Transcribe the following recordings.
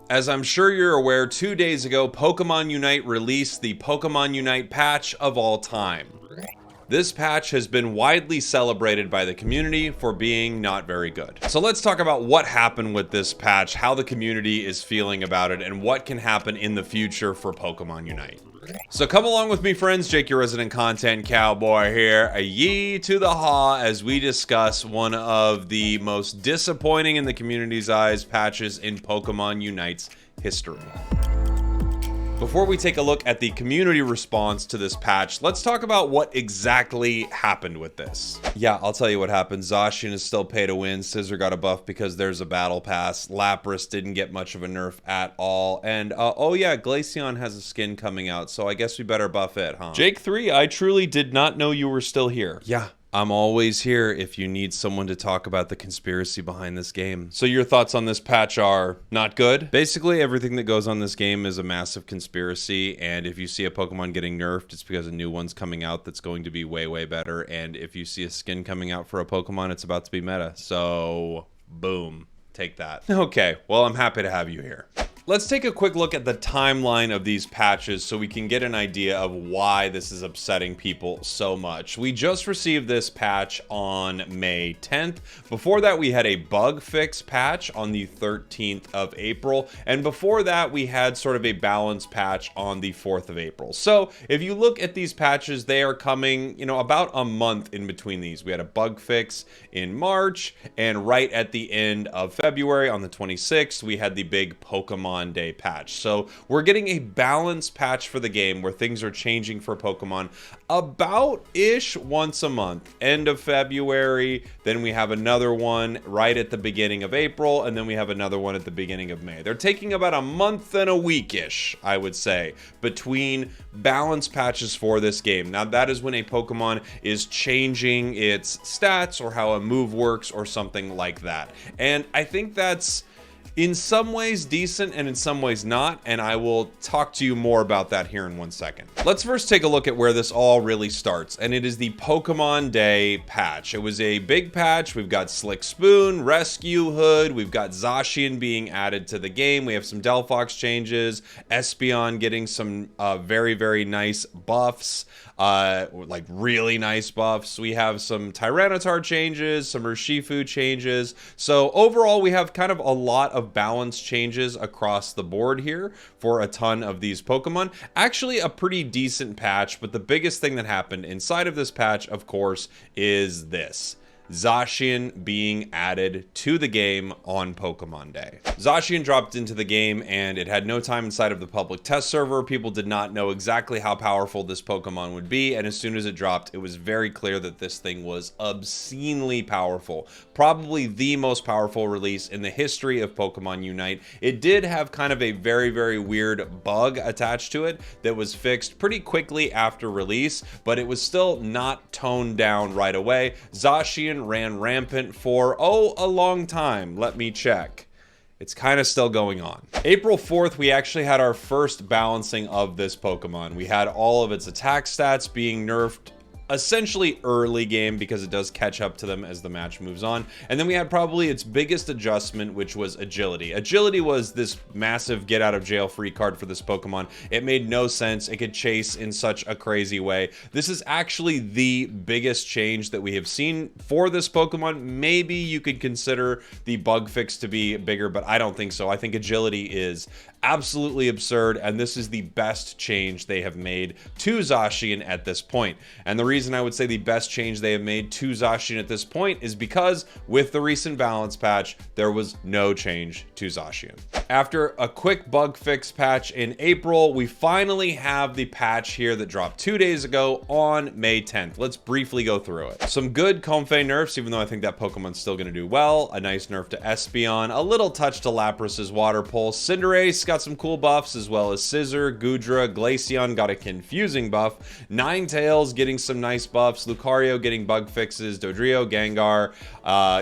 As I'm sure you're aware, 2 days ago, Pokemon Unite released the Pokemon Unite patch of all time. This patch has been widely celebrated by the community for being not very good. So let's talk about what happened with this patch, how the community is feeling about it, and what can happen in the future for Pokemon Unite. So come along with me, friends. Jake, your resident content cowboy here. A yee to the haw as we discuss one of the most disappointing in the community's eyes patches in Pokemon Unite's history. Before we take a look at the community response to this patch, let's talk about what exactly happened with this. Yeah, I'll tell you what happened. Zacian is still pay to win. Scissor got a buff because there's a battle pass. Lapras didn't get much of a nerf at all. And, oh yeah, Glaceon has a skin coming out, so I guess we better buff it, huh? Jake 3, I truly did not know you were still here. Yeah. I'm always here if you need someone to talk about the conspiracy behind this game. So your thoughts on this patch are not good? Basically, everything that goes on this game is a massive conspiracy, and if you see a Pokemon getting nerfed, it's because a new one's coming out that's going to be way, way better, and if you see a skin coming out for a Pokemon, it's about to be meta. So, boom. Take that. Okay, well, I'm happy to have you here. Let's take a quick look at the timeline of these patches so we can get an idea of why this is upsetting people so much. We just received this patch on May 10th. Before that, we had a bug fix patch on the 13th of April. And before that, we had sort of a balance patch on the 4th of April. So if you look at these patches, they are coming, about a month in between these. We had a bug fix in March, and right at the end of February on the 26th, we had the big Pokemon Day patch. So we're getting a balanced patch for the game where things are changing for Pokemon about-ish once a month. End of February, then we have another one right at the beginning of April, and then we have another one at the beginning of May. They're taking about a month and a week-ish, I would say, between balance patches for this game. Now that is when a Pokemon is changing its stats or how a move works or something like that. And I think that's in some ways decent and in some ways not, and I will talk to you more about that here in 1 second. Let's first take a look at where this all really starts, and it is the Pokemon Day patch. It was a big patch. We've got Slick Spoon, Rescue Hood, we've got Zacian being added to the game, we have some Delphox changes, Espeon getting some very, very nice buffs, like really nice buffs. We have some Tyranitar changes, some Urshifu changes. So overall, we have kind of a lot of balance changes across the board here for a ton of these Pokemon. Actually, a pretty decent patch, but the biggest thing that happened inside of this patch, of course, is this. Zacian being added to the game on Pokemon Day. Zacian dropped into the game and it had no time inside of the public test server. People did not know exactly how powerful this Pokemon would be, and as soon as it dropped, it was very clear that this thing was obscenely powerful. Probably the most powerful release in the history of Pokemon Unite. It did have kind of a very, very weird bug attached to it that was fixed pretty quickly after release, but it was still not toned down right away. Zacian ran rampant for, a long time. Let me check. It's kind of still going on. April 4th, we actually had our first balancing of this Pokemon. We had all of its attack stats being nerfed essentially early game because it does catch up to them as the match moves on. And then we had probably its biggest adjustment, which was agility. Agility was this massive get out of jail free card for this Pokemon. It made no sense. It could chase in such a crazy way. This is actually the biggest change that we have seen for this Pokemon. Maybe you could consider the bug fix to be bigger, but I don't think so. I think agility is absolutely absurd, and this is the best change they have made to Zacian at this point. And the reason I would say the best change they have made to Zacian at this point is because with the recent balance patch, there was no change to Zacian. After a quick bug fix patch in April, we finally have the patch here that dropped 2 days ago on May 10th. Let's briefly go through it. Some good Comfey nerfs, even though I think that Pokemon's still going to do well. A nice nerf to Espeon, a little touch to Lapras's Water Pulse. Cinderace got some cool buffs, as well as Scissor, Goodra, Glaceon got a confusing buff. Ninetales getting some nice buffs. Lucario getting bug fixes. Dodrio, Gengar,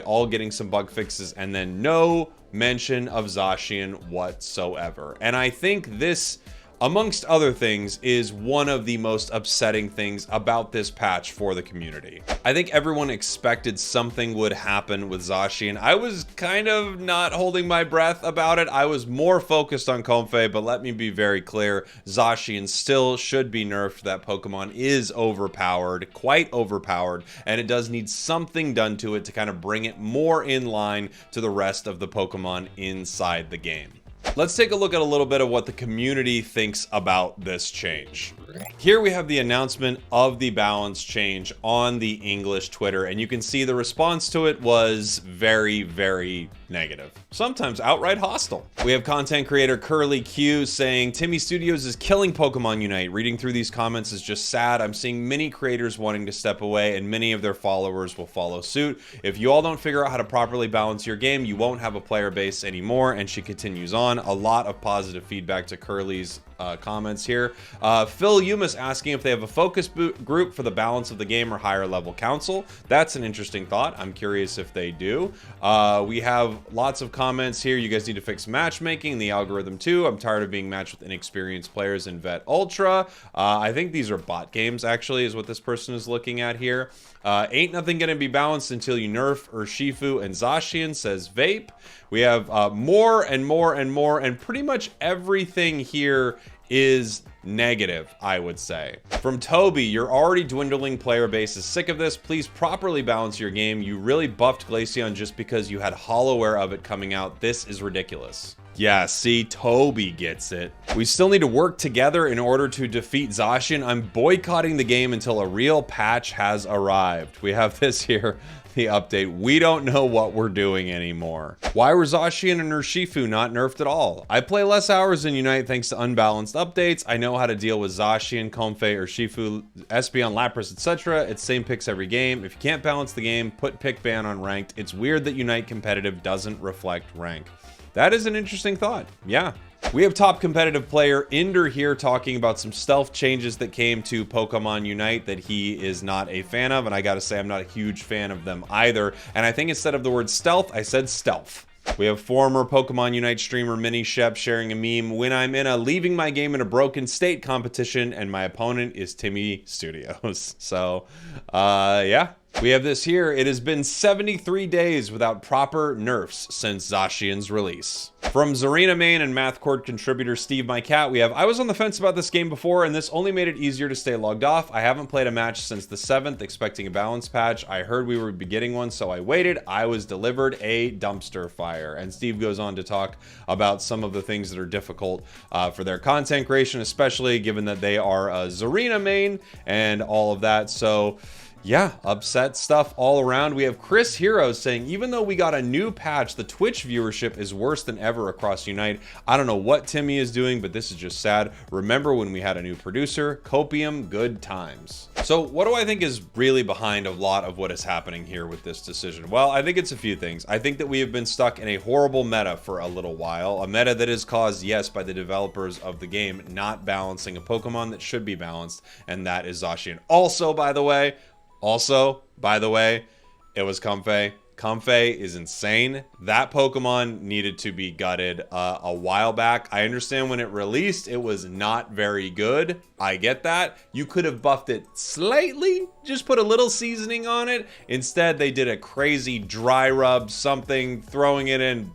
all getting some bug fixes. And then no mention of Zacian whatsoever. And I think this amongst other things, is one of the most upsetting things about this patch for the community. I think everyone expected something would happen with Zacian. I was kind of not holding my breath about it. I was more focused on Comfey, but let me be very clear, Zacian still should be nerfed. That Pokemon is overpowered, quite overpowered, and it does need something done to it to kind of bring it more in line to the rest of the Pokemon inside the game. Let's take a look at a little bit of what the community thinks about this change. Here we have the announcement of the balance change on the English Twitter, and you can see the response to it was very, very negative. Sometimes outright hostile. We have content creator Curly Q saying, Timmy Studios is killing Pokemon Unite. Reading through these comments is just sad. I'm seeing many creators wanting to step away, and many of their followers will follow suit. If you all don't figure out how to properly balance your game, you won't have a player base anymore. And she continues on. A lot of positive feedback to Curly's comments here. Phil Yumas asking if they have a focus group for the balance of the game or higher level council. That's an interesting thought. I'm curious if they do. We have lots of comments here. You guys need to fix matchmaking, the algorithm too. I'm tired of being matched with inexperienced players in Vet Ultra. I think these are bot games actually is what this person is looking at here. Ain't nothing gonna be balanced until you nerf Urshifu and Zacian, says Vape. We have more and more and more, and pretty much everything here is negative, I would say. From Toby, your already dwindling player base is sick of this. Please properly balance your game. You really buffed Glaceon just because you had Hollowware of it coming out. This is ridiculous. Yeah, see, Toby gets it. We still need to work together in order to defeat Zacian. I'm boycotting the game until a real patch has arrived. We have this here, the update. We don't know what we're doing anymore. Why were Zacian and Urshifu not nerfed at all? I play less hours in Unite thanks to unbalanced updates. I know how to deal with Zacian, Comfey, Urshifu, Espeon, Lapras, etc. It's same picks every game. If you can't balance the game, put pick ban on ranked. It's weird that Unite competitive doesn't reflect rank. That is an interesting thought. Yeah. We have top competitive player Inder here talking about some stealth changes that came to Pokemon Unite that he is not a fan of, and I gotta say I'm not a huge fan of them either. And I think instead of the word stealth, I said stealth. We have former Pokemon Unite streamer Mini Shep sharing a meme when I'm in a leaving my game in a broken state competition and my opponent is Timmy Studios. So, yeah. We have this here. It has been 73 days without proper nerfs since Zacian's release. From Zarina Main and Math Court contributor Steve My Cat, we have, I was on the fence about this game before and this only made it easier to stay logged off. I haven't played a match since the 7th, expecting a balance patch. I heard we would be getting one, so I waited. I was delivered a dumpster fire. And Steve goes on to talk about some of the things that are difficult for their content creation, especially given that they are a Zarina main and all of that. So yeah, upset stuff all around. We have Chris Heroes saying, even though we got a new patch, the Twitch viewership is worse than ever across Unite. I don't know what Timmy is doing, but this is just sad. Remember when we had a new producer? Copium, good times. So what do I think is really behind a lot of what is happening here with this decision? Well, I think it's a few things. I think that we have been stuck in a horrible meta for a little while. A meta that is caused, yes, by the developers of the game not balancing a Pokemon that should be balanced, and that is Zacian. Also, by the way, it was Comfey. Comfey is insane. That Pokemon needed to be gutted a while back. I understand when it released, it was not very good. I get that. You could have buffed it slightly, just put a little seasoning on it. Instead, they did a crazy dry rub something, throwing it in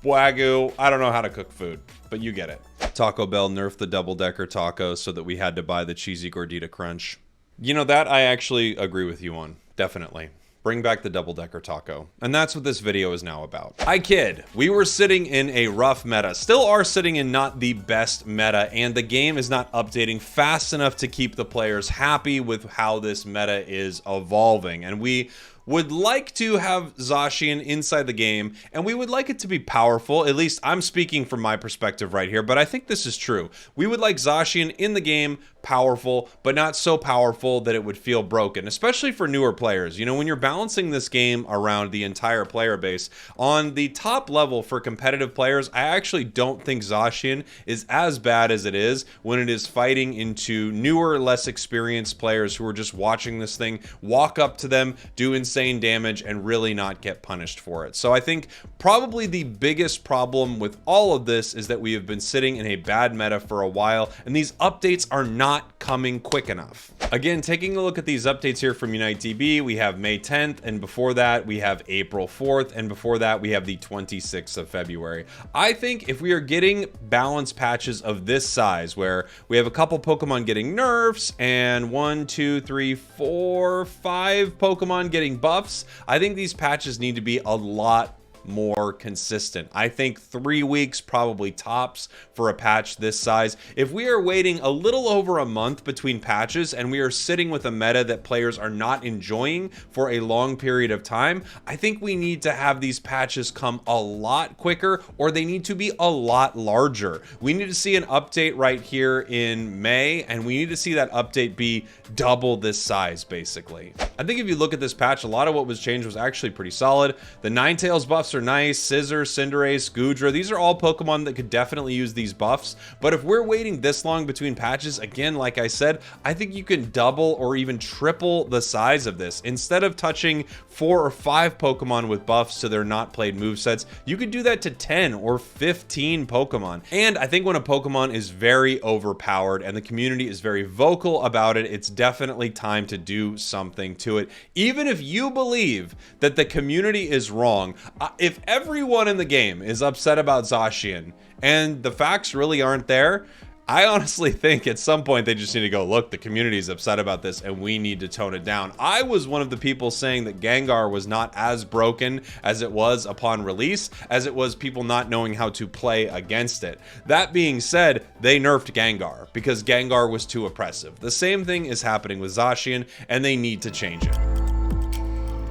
Wagyu. I don't know how to cook food, but you get it. Taco Bell nerfed the double-decker taco so that we had to buy the cheesy gordita crunch. You know, that I actually agree with you on. Definitely. Bring back the double-decker taco. And that's what this video is now about. I kid. We were sitting in a rough meta. Still are sitting in not the best meta, and the game is not updating fast enough to keep the players happy with how this meta is evolving. And we would like to have Zacian inside the game, and we would like it to be powerful. At least I'm speaking from my perspective right here, but I think this is true. We would like Zacian in the game, powerful, but not so powerful that it would feel broken, especially for newer players. You know, when you're balancing this game around the entire player base, on the top level for competitive players, I actually don't think Zacian is as bad as it is when it is fighting into newer, less experienced players who are just watching this thing, walk up to them, do insane insane damage and really not get punished for it. So I think probably the biggest problem with all of this is that we have been sitting in a bad meta for a while, and these updates are not coming quick enough. Again, taking a look at these updates here from UniteDB, we have May 10th, and before that we have April 4th, and before that we have the 26th of February. I think if we are getting balance patches of this size, where we have a couple Pokemon getting nerfs and 1, 2, 3, 4, 5 Pokemon getting buffs, I think these patches need to be a lot more consistent. I think 3 weeks probably tops for a patch this size. If we are waiting a little over a month between patches and we are sitting with a meta that players are not enjoying for a long period of time, I think we need to have these patches come a lot quicker, or they need to be a lot larger. We need to see an update right here in May, and we need to see that update be double this size, basically. I think if you look at this patch, a lot of what was changed was actually pretty solid. The Ninetales buffs are nice. Scizor, Cinderace, Goodra, these are all Pokemon that could definitely use these buffs. But if we're waiting this long between patches, again, like I said, I think you can double or even triple the size of this. Instead of touching 4 or 5 Pokemon with buffs to their not played movesets, you could do that to 10 or 15 Pokemon. And I think when a Pokemon is very overpowered and the community is very vocal about it, it's definitely time to do something to it. Even if you believe that the community is wrong, if everyone in the game is upset about Zacian and the facts really aren't there, I honestly think at some point they just need to go, look, the community is upset about this and we need to tone it down. I was one of the people saying that Gengar was not as broken as it was upon release, as it was people not knowing how to play against it. That being said, they nerfed Gengar because Gengar was too oppressive. The same thing is happening with Zacian, and they need to change it.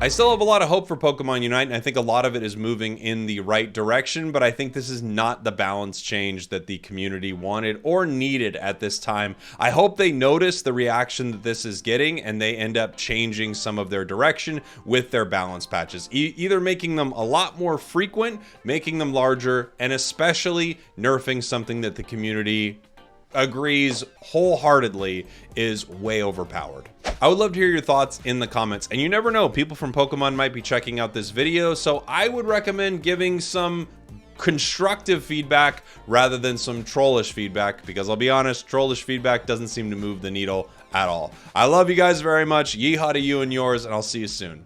I still have a lot of hope for Pokemon Unite, and I think a lot of it is moving in the right direction, but I think this is not the balance change that the community wanted or needed at this time. I hope they notice the reaction that this is getting, and they end up changing some of their direction with their balance patches, either making them a lot more frequent, making them larger, and especially nerfing something that the community agrees wholeheartedly is way overpowered. I would love to hear your thoughts in the comments, and you never know, people from Pokemon might be checking out this video, so I would recommend giving some constructive feedback rather than some trollish feedback, because I'll be honest, trollish feedback doesn't seem to move the needle at all. I love you guys very much. Yeehaw to you and yours, and I'll see you soon.